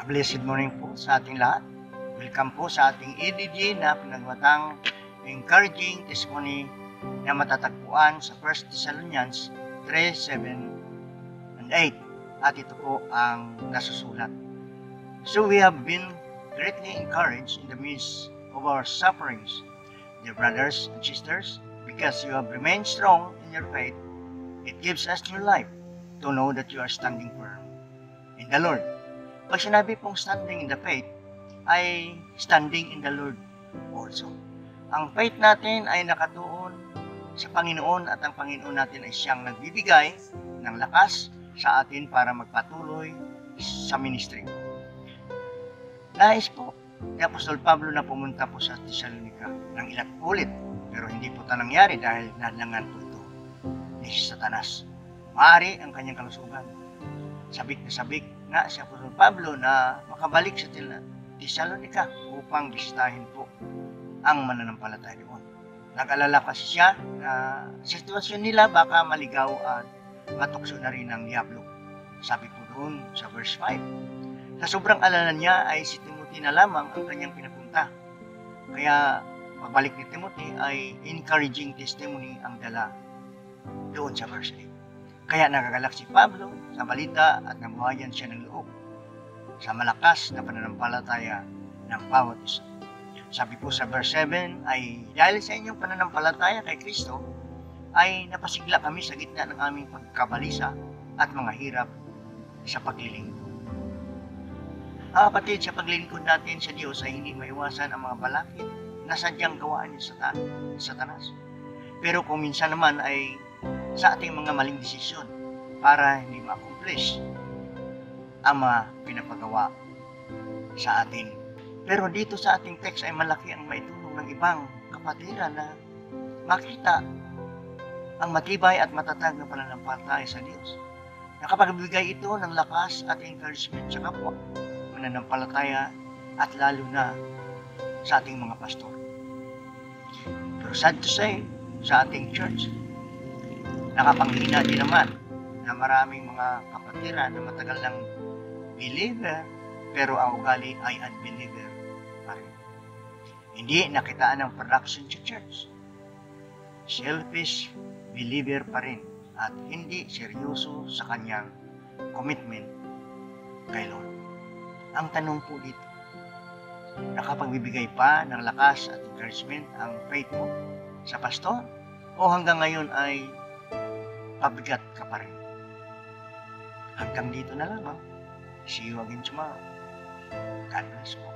Blessed morning po sa ating lahat. Welcome po sa ating EDG na pinagmatang encouraging testimony na matatagpuan sa 1 Thessalonians 3, 7, and 8. At ito po ang nasusulat. So we have been greatly encouraged in the midst of our sufferings, dear brothers and sisters, because you have remained strong in your faith. It gives us new life to know that you are standing firm in the Lord. Pag sinabi pong standing in the faith, ay standing in the Lord also. Ang faith natin ay nakatuon sa Panginoon at ang Panginoon natin ay siyang nagbibigay ng lakas sa atin para magpatuloy sa ministry. Nais po ni Apostol Pablo na pumunta po sa Thessalonica ng ilang ulit, pero hindi po ito nangyari dahil nadlangan po ito ni Satanas. Maaari ang kanyang kalusugan. Sabik na si Apostol Pablo na makabalik sa Thessalonica upang bisitahin po ang mananampalataya doon. Nag-alala kasi siya na sitwasyon nila baka maligaw at matukso na rin ng diablo. Sabi po doon sa verse 5. Sa sobrang alala niya ay si Timothy na lamang ang kanyang pinapunta. Kaya pabalik ni Timothy ay encouraging testimony ang dala doon sa verse 8. Kaya nagagalak si Pablo sa balita at nabuhayan siya ng loob sa malakas na pananampalataya ng bawat isa. Sabi po sa verse 7 ay dahil sa inyong pananampalataya kay Kristo ay napasigla kami sa gitna ng aming pagkabalisa at mga hirap sa paglilingkod. Kapatid, sa paglilingkod natin sa Diyos ay hindi maiwasan ang mga balakid na sadyang gawaan ni Satanas. Pero kung minsan naman ay sa ating mga maling desisyon para hindi ma-accomplish ang mga pinapagawa sa atin. Pero dito sa ating text ay malaki ang maitulong ng ibang kapatiran na makita ang matibay at matatag na pananampalataya sa Diyos. Nakapagbigay ito ng lakas at encouragement sa kapwa, mananampalataya at lalo na sa ating mga pastor. Pero sad to say, sa ating church, nakapanghina din naman na maraming mga kapatiran na matagal ng believer pero ang ugali ay unbeliever pa rin. Hindi nakitaan ng production sa church. Selfish believer pa rin at hindi seryoso sa kanyang commitment kay Lord. Ang tanong po dito, nakapagbibigay pa ng lakas at encouragement ang faith mo sa pastor o hanggang ngayon ay pabigat ka pa rin? Hanggang dito na lamang. See you again tomorrow. God bless po.